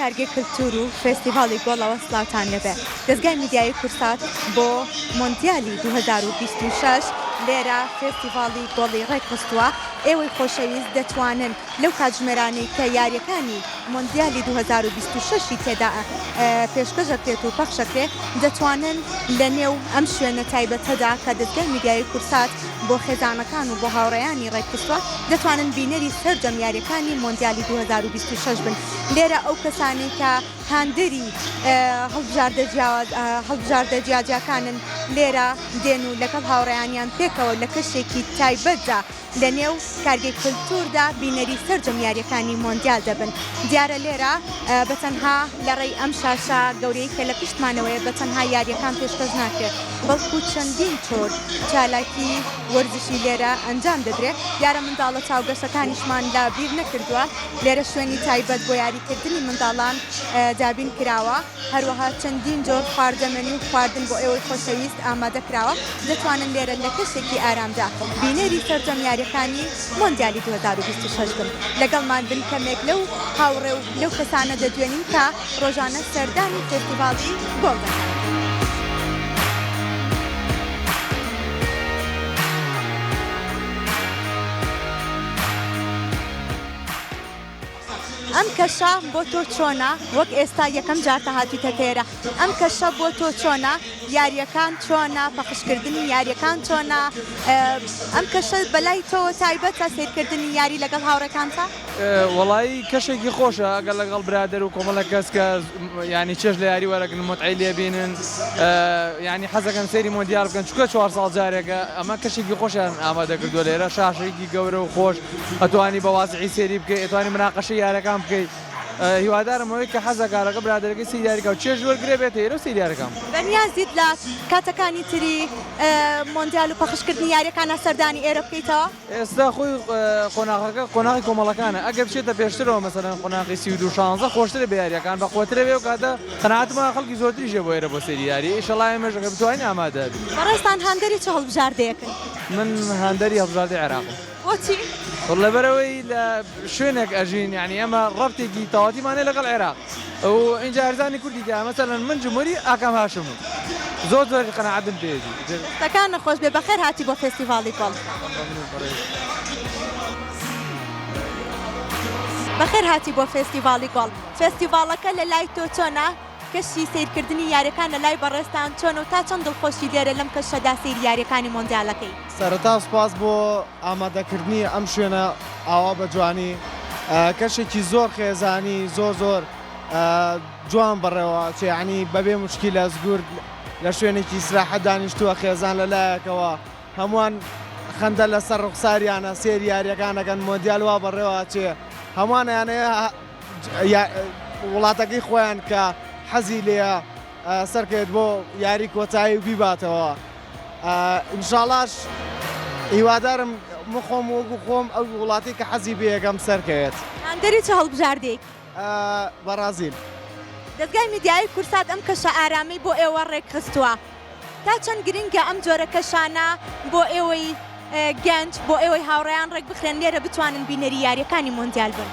کارگەی کلتور و فێستیڤاڵی گۆڵەوە سڵاوتان لەبێ. دەستگای میدیای کورسات بۆ مۆندیالی 2026 لێرە فێستیڤاڵی گۆڵی ڕێکخستووە. ئێوەی خۆشەویست دەتوانن لەو کاتژمێرانەی کە یاریەکانی مۆندیالی 2026 تێدا پێشکەشەکرێت و پەخشەکرێت دەتوانن لە نێو ئەم شوێنە تایبەتەدا کە دەستگای میدیای کورسات بۆ خێزانەکان و بۆ هاوڕێیانی ڕێکخستووە دەتوانن بینەری سەرجەم یاریەکانی مۆندیالی 2026 بن. لێرە ئەو کەسانی کە هاندەری هەڵبژاردە جیاجیەکانن لێرە دێن و لەگەڵ هاوڕێیانیان پێکەوە لە کەشێکی تایبەتدا لە نێو کارگەی کلتوردا بینەری سەرجەم یاریەکانی مۆندیال دەبن. دیارە لێرە بەتەنها لە ڕێی ئەم شاشە گەورەی کە لە پشتمانەوەیە بەتەنها یاریەکان پێشکەش ناکرێت، بەڵکو چەندین تۆر چالاکی وەرزشی لێرە ئەنجام دەدرێت. دیارە منداڵە چاوگەشەکانیشمان لا بیر نەکردووە. لێرە شوێنی تایبەت بۆ یاریکردنی منداڵان دابین کراوە. هەروەها چەندین جۆر خواردەمەنی و خواردن بۆ ئێوەی خۆشەویست ئامادە کراوە دەتوانن لێرە لە کەسێکی ئارامدا بینەری سەرجەم یاریەکانی مۆندیالی 2026 بن. لەگەڵمان بن کەمێک لەو هاوڕێ و لەو کەسانە دەدوێنین کە ڕۆژانە سەردانی فێستیڤاڵی گۆڵ دەکەن. ئەم کەشە بۆ تۆ چۆنە؟ وەک ئێستا یەکەم جار هاتوویتە تێرە. ئەم کەشە بۆ تۆ چۆنە؟ یاریەکان چۆنە؟ پەخشکردنی یاریەکان چۆنە؟ ئەم کەشە بەلای تۆ تایبەتە سیرکردنی یاری لەگەڵ هاوڕێکانتە؟ وەڵایی کەشێکی خۆشە ئەگەر لەگەڵ برادر و کۆمەڵە کەس کە ینی چێژ لە یاری وەرەگرن متعی لێبینن ینی حەزەکەن سەیری مۆندیال بکەن چونکە 4 ساڵ جارێکە ئەمە کەشێکی خۆشیان ئامادە کردووە. لێرە شاشێکی گەورە و خۆش ئەتوانی بە واسعی سێری بکەیت، ئەتوانی مناقەشەی یارەکان بکەیت. هیوادارم ئەوەی کە حەزەکارەکە برادەرەکەی سەیریارەکە و چێژ وەرگرێ بێتە ئێرە سەیریارەکەم. بەنیازیت لە کاتەکانی تری مۆندیال و پەخشکردنی یاریەکانە سەردانی ئێرە بکەیتەوە؟ ئێستا خۆی قۆناغەکە قۆناغی کۆمەڵەکانە ئەگەر بچێتە پێشترەوە مەسەلەن قۆناغی 32-16 خۆشترە بە یاریەکان بە خۆترە بێ و کاتە قەناعەتمان خەڵکی زۆرتریشێ بۆ ئێرە بۆ سەیری یاری. ئیشەڵا ئێمەش ئەگەر بتوانین ئامادە بین. بەڕێستان هەندەری چ هەڵبژاردەیەکن؟ من هەندەری هەڵبژاردەی عێراقم. بۆچی؟ لەبەرەوەی لە شوێنێک ئەژین یعنی ئەمە ڕەبتێکی تەواوەتیمانەیە لەگەڵ عێراق و اینجا هەرزانی کوردیکە مەسەلەن من جمهوری ئاکام هاشم زۆر زۆر قەناعەتم پێدی. شتەکان نەخۆش بێ. بەخێر هاتی بۆ فێستیڤاڵی گۆڵ. بەخێر هاتی بۆ فێستیڤاڵی گۆڵ. فێستیڤاڵەکە لە لای تۆ چۆنە؟ کەشی سیرکردنی یاریەکان لە لای بەڕێستان چۆن و تا چەند دڵخۆشی لێرە لەم کەشەدا سەیری یاریەکانی مۆندیالەکەی؟ سەرەتا سوپاس بۆ ئامادەکردنی ئەم شوێنە ئاوا بە جوانی. کەشێکی زۆر خێزانی زۆر جوان بڕێوە چیانی بەبێ موشکیلە زگور لە شوێنێکی سراحە دانیشتووە خێزان لەلایەکەوە هەمووان خەندە لەسەر ڕوخساریانە سێری یاریەکانەکەن مۆندیال وا بەڕێوە چێ هەموانیانەیە وڵاتەکەی خۆیان کە حەزی لێە سەرکەوێت بۆ یاری کۆتایی و بیباتەوە. ئینشاڵاش هیوادارم مخۆم وەکو خۆم ئەو وڵاتی کە حەزی بێیەکەم سەرکەوێت. هەندەری چ هەڵبژاردەیەک؟ بەرازیل. دەستگای میدیای کورسات ئەم کەشە ئارامەی بۆ ئێوە ڕێکخستووە. تا چەند گرنگە ئەم جۆرە کەشانە بۆ ئێوەی گەنج بۆ ئێوەی هاوڕێیان ڕێک بخرێن لێرە بتوانن بینەری یاریەکانی مۆندیال بن؟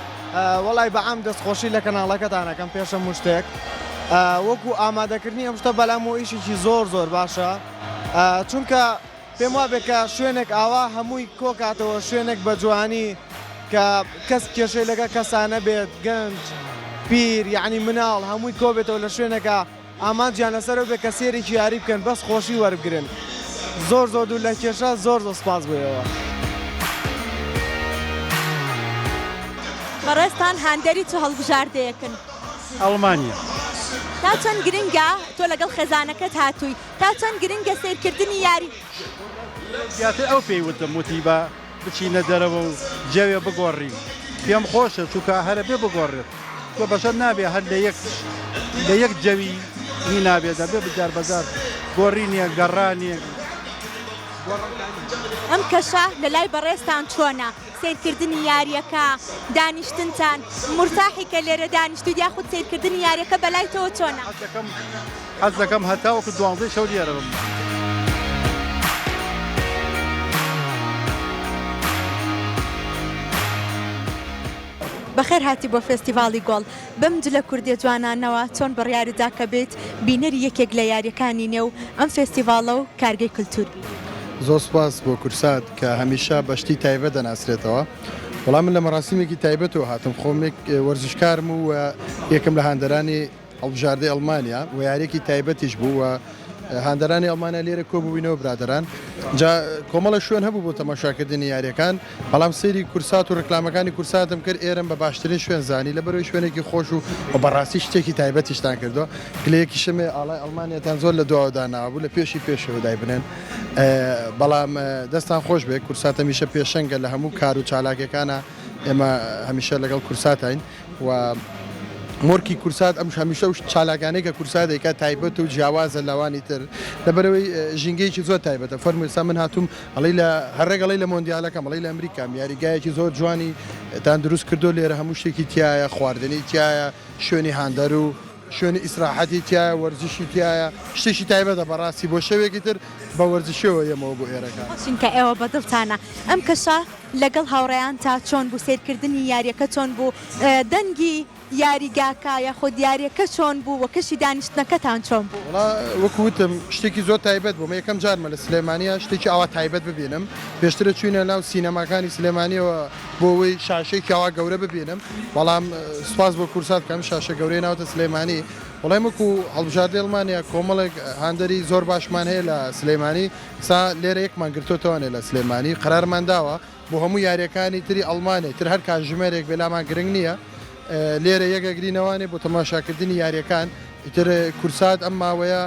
وەڵای بەعام دەستخۆشی لە کەناڵەکەتانەکەم پێشە شتێک وەکو ئامادەکردنی ئەم شتە بەلام و ئیشێکی زۆر باشە چونکە پێم وابێت کە شوێنێک ئاوا هەمووی کۆکاتەوە شوێنێک بە جوانی کە کەس کێشەی لەگە کەسانە بێت گەنج پیر یعنی مناڵ هەمووی کۆبێتەوە لە شوێنێکە ئامانجیان لەسەرەوە بێت کە سێرێکی یاری بکەن بەس خۆشی وەربگرن. زۆر دوو لە کێشە زۆر سپاس بۆیەوە. بەڕێستان هەندەری چ هەڵبژاردەیەکن؟ ئەڵمانیا. تا چەند گرنگە تۆ لەگەڵ خێزانەکەت هاتووی تا چەند گرنگە سیرکردنی یاری؟ زیاتر ئەو پێیوتم وتی بە بچینە دەرەوە و جەوێ بگۆڕین پێم خۆشە چووکە هەرە بێ بگۆڕێت تۆ بەشەر نابێ هەر لە یەک جەوی نی نابێت دەبێ بجار بەزار گۆڕی نییە گەڕانیە. ئەم کەشە لە لای بەڕێستان چۆنە؟ سیرکردنی یاریەکە دانیشتنتان مرتاحی کە لێرە دانیشتوید یاخود سیرکردنی یاریەکە بەلای تۆ چۆنە؟ حەز دەکەم هەتاوەکو 12 شەو لێرە بم. بەخێر هاتی بۆ فێستیڤاڵی گۆڵ بەم جلە کوردی جوانانەوە چۆن بڕیاردا کە بێت بینەری یەکێک لە یاریەکانی نێو ئەم فێستیڤاڵە و کارگەی کولتور بی. زۆر سپاس بۆ کورسات کە هەمیشە بەشتی تایبەت دەناسرێتەوە. بەڵام من لە مەراسیمێکی تایبەتەوە هاتم خۆمێک وەرزشکارم و یەکەم لە هاندەرانی هەڵبژاردەی ئەڵمانیا و یاریەکی تایبەتیش بوو و هاندەرانی ئەڵمانیا لێرە کۆبووینەوە برادران جا کۆمەڵە شوێن هەبوو بۆ تەماشاکردنی یاریەکان بەڵام سەیری کورسات و ڕکلامەکانی کورساتم کرد ئێرم بە باشترین شوێن زانی لە بەرەوەی شوێنێکی خۆش و بەڕاستی شتێکی تایبەتیشتان کردەوە گلەیەکی شەمێ ئاڵای ئەڵمانیاتان زۆر لە دواوەداناوە بوو لە پێشەوە دای بنێن بەڵام دەستان خۆش بێ کورسات هەمیشە پێشەنگە لە هەموو کار و چالاکەکانە ئێمە هەمیشە لەگەڵ کورساتین و مۆرکی کورسات ئەم هەمیشە و چالاکانەی کە کورسات دەیکات تایبەت و جیاوازە لەوانی تر لەبەرەوەی ژینگەیەکی زۆر تایبەتە فەرموویسا من هاتووم ئەڵی لە هەرڕێگەڵی لە مۆندیالەکەم ئەڵی لە ئەمریکام یاریگایەکی زۆر جوانی تان دروست کردو لێرە هەموو شتێکی تایە خواردنی تایە شوێنی هاندەر و شوێنی ئیسراحەتی تایە وەرزشی تایە شتێکی تایبەتە بەڕاستی بۆ شەوێکی تر بە وەرزشەوە یەمەوە بۆ ئێرەکان چونکە ئێوە بەدڵتانە ئەم کەشە لەگەڵ هاوڕێیان تا چۆن بوو سیرکردنی یاریەکە چۆن بوو دەنگی یاریگاکە یاخۆ دیارەکە چۆن بوو وەکەشی دانیشتنەکەتان چۆن بوو وەکوتم شتێکی زۆر تایبەت بوو یەکەم جارمە لە سلێمانیا شتێکی ئاوا تایبەت ببینم پێشترە چوینە ناو سینەماکانی سلێمانیەوە بۆەوەی شاشەیەکی ئاوا گەورە ببینم بەڵام سوپاس بۆ کورسات کەم شاشە گەورەی ناوتە سلێمانی وڵای وەکو هەڵبژاردەی ئەڵمانیا کۆمەڵێک هاندەری زۆر باشمان هەیە لە سلێمانی سا لێرە یەکمان گرتوتەوەنێ لە سلێمانی قەرارمان داوە بۆ هەموو یاریەکانی تری ئەڵمانی تر هەر کاتژمێرێک بێلامان گرنگ نییە لێرە یەکەگرینەوەی بۆ تەماشاکردنی یاریەکان ئیتر کورسات ئەم ماوەیە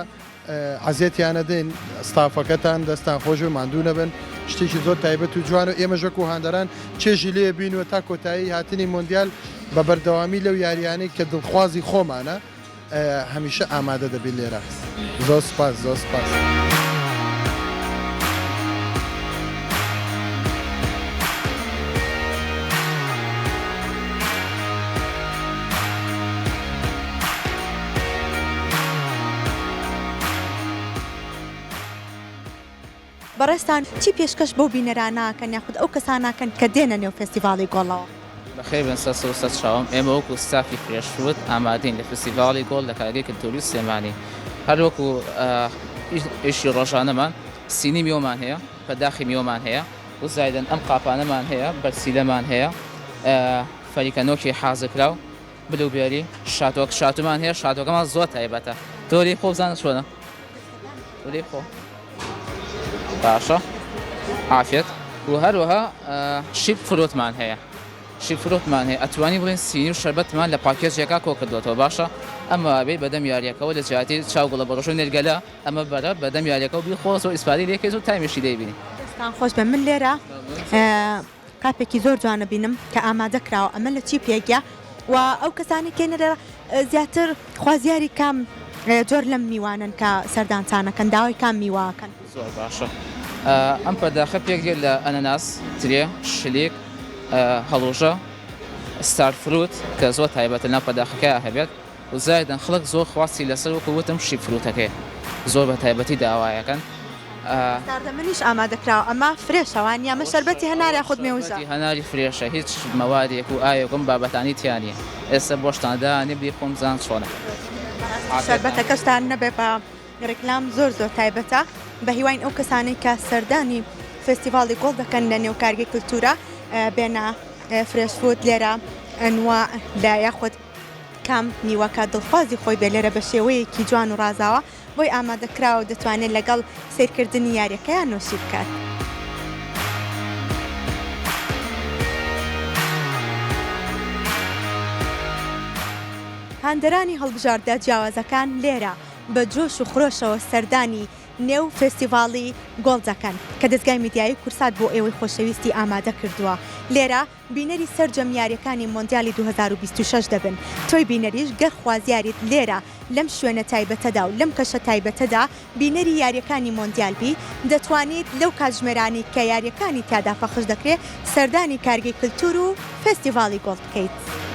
عزیەتیانە دێن ستافەکەتان دەستان خۆش و ماندوو نەبن شتێکی زۆر تایبەت و جوان و ئێمە ژەک و هاندەران چێژی لێ بینوە تا کۆتایی هاتنی مۆندیال بە بەردەوامی لەو یاریانەی کە دڵخوازی خۆمانە هەمیشە ئامادە دەبین لێرە زۆر سپاس زۆر سپاس. بەڕێستان چی پێشکەش بۆ بینەراناکەن یاخود ئەو کەساناکەن کە دێنە نێو فێستیڤاڵی گۆڵەوە بەخێر بن سەد شاوم ئێمە وەکو ستافی فرێشفروت ئامادەین لە فستیڤاڵی گۆڵ لە کارگەی کلتوری سلێمانی هەر وەکو ئیشی ڕۆژانەمان سینی میوەمان هەیە بەداخی میوەمان هەیە و زایدەن ئەم قاپانەمان هەیە بەرسیلەمان هەیە فەریکەنۆکی حازکراو بلوبێری شاتومان هەیە شاتۆکەمان زۆر تایبەتە تۆری خۆ بزانە چۆنە تۆری خۆ باشە عافێت و هەروەها شیب فرۆتمان هەیە شیب فرۆتمان هەیە ئەتوانی بڵێن سینی و شەربەتمان لە پاکێجێکا کۆ کردوێتەوە باشە ئەمە بێ بەدەم یاریەکەەوە لە جیاتی چاوگوڵە بەڕۆژ و نێرگەلە ئەمە بەرە بەدەم یاریەکە و بیخۆز و ئیسپاری لێکەیت و تایمێشی دەیبینی دەستان خۆش بە من لێرە قاپێکی زۆر جوانە بینم کە ئامادە کراوە ئەمە لە چی پێگە و ئەو کەسانی کێنەرە زیاتر خوازیاری کام جۆر لەم میوانن کە سەردانچانەکەن داوای کام میواکەن زۆر باشە ئەم پەرداخە پێکگێت لە ئەنەناس ترێ شلێک هەڵۆژە ستارفروت کە زۆر تایبەتە ناو پەرداخەکە هەبێت و زایدەن خەڵک زۆر خواستی لەسەر وەکو وتم شیب فروتەکەی زۆر بە تایبەتی داوایەکەن منیش ئامادە کراوە ئەمە فرێشەوان یامە شەربەتی هەناری خود مێوزە هەناری فرێشە هیچ مەوادێک و ئاەکم بابەتانی تیانە ئێستا بۆشتاندانی بی خۆم زان چۆنە شەربەتەکەشتان نەبێ بە ڕێکلام زۆر تایبەتە بە هیواین ئەو کەسانی کە سەردانی فستیڤاڵی گۆڵ دەکەن لە نێو کارگەی کولتورە بێنە فرێشفوت لێرە ئەنوا لە یاخود کام میوەکە دڵخوازی خۆی بێ لێرە بە شێوەیەکی جوان و ڕازاوە بۆی ئامادەکراوە دەتوانێت لەگەڵ سیرکردنی یاریەکەیان نوۆشی بکات. هاندەرانی هەڵبژاردە جیاوازەکان لێرە بە جۆش و خرۆشەوە سەردانی نێو فستیڤاڵی گۆڵ دەکەن کە دەستگای میدیایی کورسات بۆ ئێوەی خۆشەویستی ئامادە کردووە لێرە بینەری سەرجەم یاریەکانی مۆندیالی 2026 دەبن تۆی بینەریش گەر خوازیاریت لێرە لەم شوێنە تایبەتەدا و لەم کەشە تایبەتەدا بینەری یاریەکانی مۆندیالبی دەتوانیت لەو کاتژمێرانی کە یاریەکانی تیادا پەخش دەکرێت سەردانی کارگەی کلتور و فستیڤاڵی گۆڵ بکەیت.